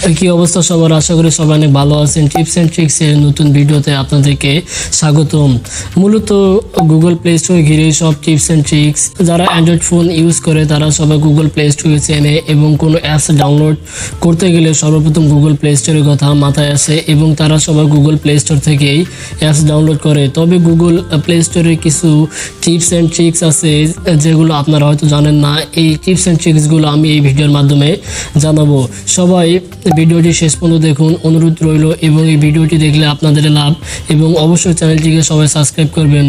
কি অবস্থা সবার, আশা করি সবাই অনেক ভালো আছেন। টিপস অ্যান্ড ট্রিক্স এর নতুন ভিডিওতে আপনাদেরকে স্বাগতম। মূলত গুগল প্লে স্টোর ঘিরে সব টিপস অ্যান্ড ট্রিক্স। যারা অ্যান্ড্রয়েড ফোন ইউজ করে তারা সবাই গুগল প্লে স্টোরে চেনে এবং কোনো অ্যাপস ডাউনলোড করতে গেলে সর্বপ্রথম গুগল প্লে স্টোরের কথা মাথায় আসে এবং তারা সবাই গুগল প্লে স্টোর থেকেই অ্যাপস ডাউনলোড করে। তবে গুগল প্লে স্টোরে কিছু টিপস অ্যান্ড ট্রিক্স আছে যেগুলো আপনারা হয়তো জানেন না। এই টিপস অ্যান্ড ট্রিক্সগুলো আমি এই ভিডিওর মাধ্যমে জানাবো। সবাই ভিডিওটি শেষ পর্যন্ত দেখুন, অনুরোধ রইল। এবং এই ভিডিওটি দেখলে আপনাদের লাভ এবং অবশ্যই চ্যানেলটিকে সবাই সাবস্ক্রাইব করবেন।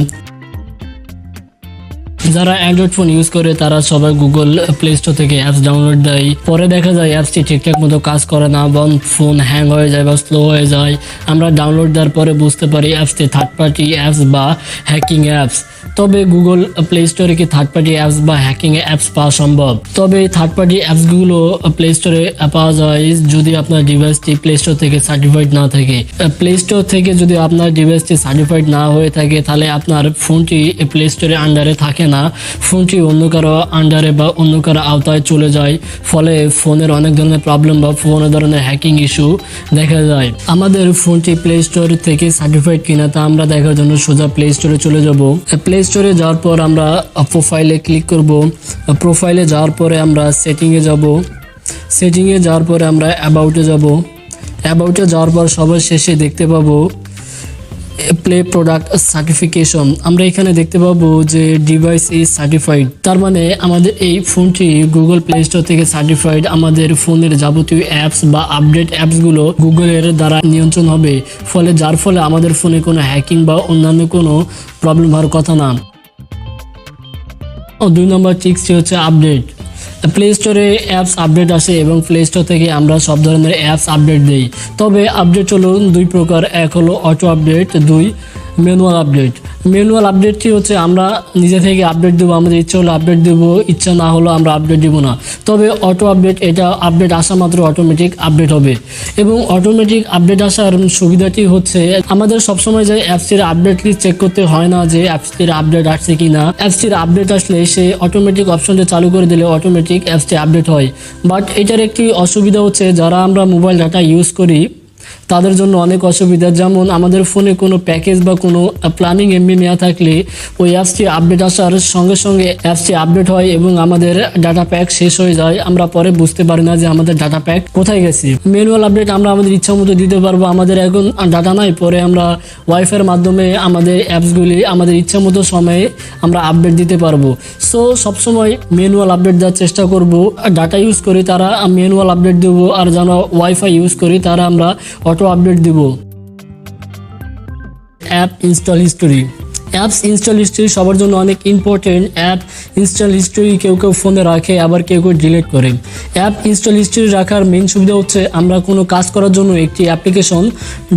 যারা অ্যান্ড্রয়েড ফোন ইউজ করে তারা সবাই গুগল প্লে স্টোর থেকে অ্যাপস ডাউনলোড দেয়, পরে দেখা যায় অ্যাপসটি ঠিকঠাক মতো কাজ করে না, ফোন হ্যাং হয়ে যায় বা স্লো হয়ে যায়। আমরা ডাউনলোড দেওয়ার পরে বুঝতে পারি অ্যাপসটি থার্ড পার্টি অ্যাপস বা হ্যাকিং অ্যাপস। তবে গুগল প্লে স্টোরে কি থার্ড পার্টি অ্যাপস বা হ্যাকিং অ্যাপস পাওয়া সম্ভব? তবে থার্ড পার্টি অ্যাপসগুলো প্লে স্টোরে পাওয়া যায় যদি আপনার ডিভাইসটি প্লে স্টোর থেকে সার্টিফাইড না থাকে। প্লে স্টোর থেকে যদি আপনার ডিভাইসটি সার্টিফাইড না হয়ে থাকে তাহলে আপনার ফোনটি প্লে স্টোরের আন্ডারে থাকে না, ফোনটি অন্য কারো আন্ডারে বা অন্য কারো আওতায় চলে যায়। ফলে ফোনের অনেক ধরনের প্রবলেম বা অনেক ধরনের হ্যাকিং ইস্যু দেখা যায়। আমাদের ফোনটি প্লে স্টোর থেকে সার্টিফাইড কিনা তা আমরা দেখার জন্য সোজা প্লে স্টোরে চলে যাব। প্লে স্টোরে যাওয়ার পর আমরা প্রোফাইলে ক্লিক করব। প্রোফাইলে যাওয়ার পরে আমরা সেটিংয়ে যাব। সেটিংয়ে যাওয়ার পরে আমরা অ্যাবাউটে যাব। অ্যাবাউটে যাওয়ার পর সবার শেষে দেখতে পাবো প্লে প্রোডাক্ট সার্টিফিকেশন। আমরা এখানে দেখতে পাবো যে ডিভাইস ইজ সার্টিফাইড, তার মানে আমাদের এই ফোনটি গুগল প্লে স্টোর থেকে সার্টিফাইড। আমাদের ফোনের যাবতীয় অ্যাপস বা আপডেট অ্যাপসগুলো গুগলের দ্বারা নিয়ন্ত্রণ হবে, যার ফলে আমাদের ফোনে কোনো হ্যাকিং বা অন্যান্য কোনো প্রবলেম হওয়ার কথা না। 2 নম্বর ট্রিক্সটি হচ্ছে আপডেট। প্লে স্টোরে অ্যাপস আপডেট আসে এবং প্লে স্টোর থেকে আমরা সব ধরনের অ্যাপস আপডেট দিই। তবে আপডেট হলো 2 প্রকার, এক হলো auto update, 2 manual update. Manual আপডেটটি হচ্ছে আমরা নিজে থেকে আপডেট দেবো, আমাদের ইচ্ছা হলে আপডেট দেবো, ইচ্ছা না হলো আমরা আপডেট দেবো না। তবে অটো আপডেট, এটা আপডেট আসা মাত্র অটোমেটিক আপডেট হবে। এবং অটোমেটিক আপডেট আসার সুবিধাটি হচ্ছে আমাদের সবসময় যে অ্যাপসটির আপডেট লিস্ট চেক করতে হয় না যে অ্যাপসটির আপডেট আসছে কি না। অ্যাপসটির আপডেট আসলে সে অটোমেটিক অপশনটা চালু করে দিলে অটোমেটিক অ্যাপসটি আপডেট হয়। বাট এটার একটি অসুবিধা হচ্ছে যারা আমরা মোবাইল ডাটা ইউজ করি তাদের জন্য অনেক অসুবিধা। যেমন আমাদের ফোনে কোনো প্যাকেজ বা কোনো প্ল্যানিং এমবি নেওয়া থাকলে ওই অ্যাপসটি আপডেট আসার সঙ্গে সঙ্গে অ্যাপসটি আপডেট হয় এবং আমাদের ডাটা প্যাক শেষ হয়ে যায়। আমরা পরে বুঝতে পারি না যে আমাদের ডাটা প্যাক কোথায় গেছে। ম্যানুয়াল আপডেট আমরা আমাদের ইচ্ছা মতো দিতে পারবো। আমাদের এখন ডাটা নাই, পরে আমরা ওয়াইফাইয়ের মাধ্যমে আমাদের অ্যাপসগুলি আমাদের ইচ্ছা মতো সময়ে আমরা আপডেট দিতে পারবো। সো সবসময় ম্যানুয়াল আপডেট দেওয়ার চেষ্টা করবো। ডাটা ইউজ করি তারা ম্যানুয়াল আপডেট দেবো, আর যারা ওয়াইফাই ইউজ করি তারা আমরা অটো আপডেট দিব। App install history. Apps install history সবার জন্য অনেক ইম্পর্টেন্ট। অ্যাপ ইনস্টল হিস্টোরি কেউ কেউ ফোনে রাখে, আবার কেউ কেউ ডিলিট করে। অ্যাপ ইনস্টল হিস্টোরি রাখার মেন সুবিধা হচ্ছে আমরা কোনো কাজ করার জন্য একটি অ্যাপ্লিকেশন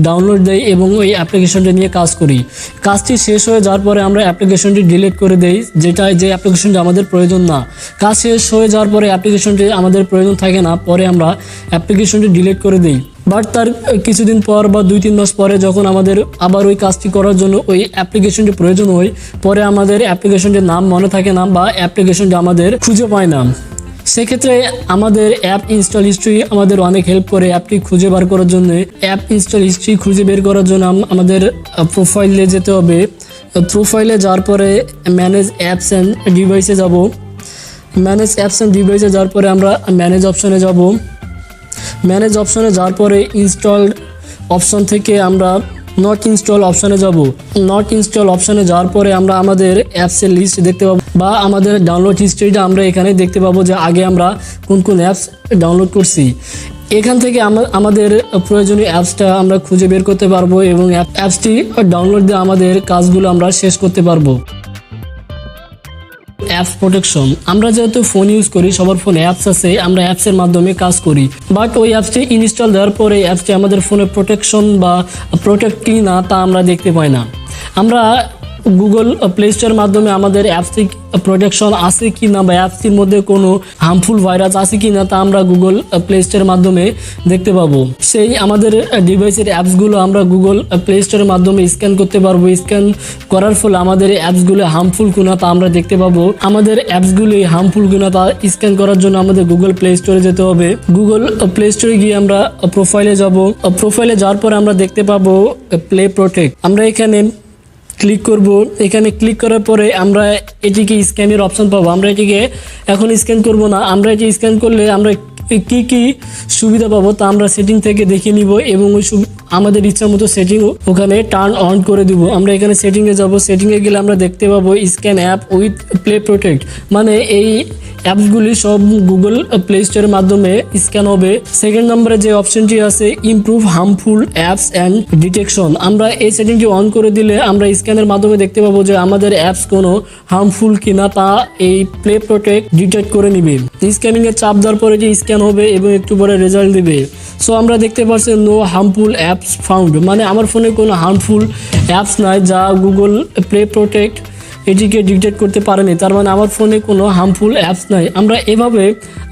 ডাউনলোড দেই এবং ওই অ্যাপ্লিকেশনটা নিয়ে কাজ করি। কাজটি শেষ হয়ে যাওয়ার পরে আমরা অ্যাপ্লিকেশনটি ডিলিট করে দেই, যে অ্যাপ্লিকেশনটি আমাদের প্রয়োজন না। কাজ শেষ হয়ে যাওয়ার পরে অ্যাপ্লিকেশনটি আমাদের প্রয়োজন থাকে না, পরে আমরা অ্যাপ্লিকেশনটি ডিলিট করে দিই। বাট তার কিছুদিন পর বা 2-3 মাস পরে যখন আমাদের আবার ওই কাজটি করার জন্য ওই অ্যাপ্লিকেশনটি প্রয়োজন হয়, পরে আমাদের অ্যাপ্লিকেশনটির নাম মনে থাকে না বা অ্যাপ্লিকেশনটি আমাদের খুঁজে পায় না। সেক্ষেত্রে আমাদের অ্যাপ ইনস্টল হিস্ট্রি আমাদের অনেক হেল্প করে অ্যাপটি খুঁজে বার করার জন্য। অ্যাপ ইনস্টল হিস্ট্রি খুঁজে বের করার জন্য আমাদের প্রোফাইলে যেতে হবে। প্রোফাইলে যাওয়ার পরে ম্যানেজ অ্যাপস অ্যান্ড ডিভাইসে যাব। ম্যানেজ অ্যাপস অ্যান্ড ডিভাইসে যাওয়ার পরে আমরা ম্যানেজ অপশনে যাব। ম্যানেজ অপশনে যাওয়ার পরে ইনস্টলড অপশন থেকে আমরা নট ইনস্টল অপশনে যাব। নট ইনস্টল অপশনে যাওয়ার পরে আমরা আমাদের অ্যাপসের লিস্ট দেখতে পাবো বা আমাদের ডাউনলোড হিস্ট্রিটা আমরা এখানে দেখতে পাবো যে আগে আমরা কোন কোন অ্যাপস ডাউনলোড করছি। এখান থেকে আমাদের প্রয়োজনীয় অ্যাপসটা আমরা খুঁজে বের করতে পারবো এবং অ্যাপসটি ডাউনলোড দিয়ে আমাদের কাজগুলো আমরা শেষ করতে পারবো। Apps protection. আমরা যেহেতু ফোন ইউজ করি, সবার ফোনে অ্যাপস আছে, আমরা অ্যাপসের মাধ্যমে কাজ করি। বাট ওই অ্যাপসটি ইনস্টল দেওয়ার পরে অ্যাপসটি আমাদের ফোনে প্রোটেকশন বা প্রোটেক্ট কি না তা আমরা দেখতে পাই না। আমরা গুগল প্লে স্টোরের মাধ্যমে আমাদের অ্যাপসটি প্রোটেকশন আছে কি না বা অ্যাপসটির মধ্যে কোনো হার্মফুল ভাইরাস আছে কি না তা আমরা গুগল প্লে স্টোরের মাধ্যমে দেখতে পাবো। সেই আমাদের ডিভাইসের অ্যাপসগুলো আমরা গুগল প্লে স্টোরের মাধ্যমে স্ক্যান করতে পারবো। স্ক্যান করার ফলে আমাদের এই অ্যাপসগুলো হার্মফুল কিনা তা আমরা দেখতে পাবো। আমাদের অ্যাপসগুলি হার্মফুল কিনা তা স্ক্যান করার জন্য আমাদের গুগল প্লে স্টোরে যেতে হবে। গুগল প্লে স্টোরে গিয়ে আমরা প্রোফাইলে যাব। প্রোফাইলে যাওয়ার পর আমরা দেখতে পাবো প্লে প্রোটেক্ট। আমরা এখানে ক্লিক করব। এখানে ক্লিক করার পরে আমরা এটিকে স্ক্যানের অপশন পাবো। আমরা এটিকে এখন স্ক্যান করব না। আমরা এটি স্ক্যান করলে আমরা কি কি সুবিধা পাবো তা আমরা সেটিং থেকে দেখে নিব এবং ওই আমাদের ইচ্ছা মতো সেটিং ওখানে টার্ন অন করে দিব। আমরা এখানে সেটিংয়ে যাব। সেটিংয়ে গেলে আমরা দেখতে পাবো scan app with play protect, মানে এই অ্যাপসগুলি সব গুগল প্লে স্টোরের মাধ্যমে স্ক্যান হবে। সেকেন্ড নম্বরে যে অপশনটি আছে improve harmful apps and detection, আমরা এই সেটিংটি অন করে দিলে আমরা স্ক্যানের মাধ্যমে দেখতে পাবো যে আমাদের অ্যাপস কোনো হার্মফুল কিনা তা এই প্লে প্রোটেক্ট ডিটেক্ট করে নিবে। স্ক্যানিংয়ে চাপ দেওয়ার পরে যে স্ক্যান হবে এবং একটু পরে রেজাল্ট দিবে। সো আমরা দেখতে পাচ্ছি নো হার্মফুল অ্যাপস ফাউন্ড, মানে আমার ফোনে কোনো হার্মফুল অ্যাপস নাই যা গুগল প্লে প্রোটেক্ট এটিকে ডিটেক্ট করতে পারেনি, তার মানে আমার ফোনে কোনো হার্মফুল অ্যাপস নাই। আমরা এভাবে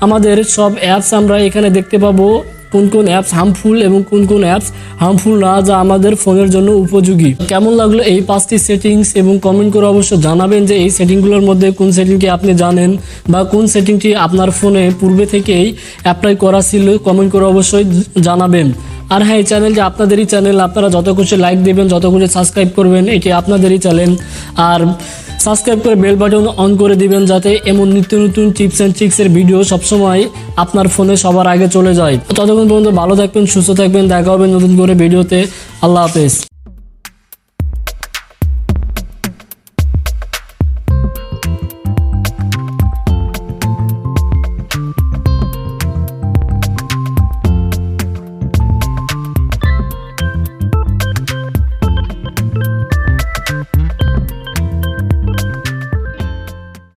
আমাদের সব অ্যাপস আমরা এখানে দেখতে পাবো কোন কোন অ্যাপস হার্মফুল এবং কোন কোন অ্যাপস হার্মফুল না, যা আমাদের ফোনের জন্য উপযোগী। কেমন লাগলো এই 5টি সেটিংস এবং কমেন্ট করে অবশ্যই জানাবেন যে এই সেটিংগুলোর মধ্যে কোন সেটিংটি আপনি জানেন বা কোন সেটিংটি আপনার ফোনে পূর্বে থেকেই অ্যাপ্লাই করা ছিল। কমেন্ট করে অবশ্যই জানাবেন। আর হ্যাঁ, এই চ্যানেলটি আপনাদেরই চ্যানেল, আপনারা যত খুশি লাইক দেবেন, যত খুশি সাবস্ক্রাইব করবেন, এটি আপনাদেরই চ্যানেল। আর সাবস্ক্রাইব করে বেল বাটন অন করে দিবেন যাতে এমন নিত্য নতুন টিপস অ্যান্ড ট্রিক্সের ভিডিও সবসময় আপনার ফোনে সবার আগে চলে যায়। ততক্ষণ পর্যন্ত ভালো থাকবেন, সুস্থ থাকবেন। দেখা হবে নতুন করে ভিডিওতে। আল্লাহ হাফেজ।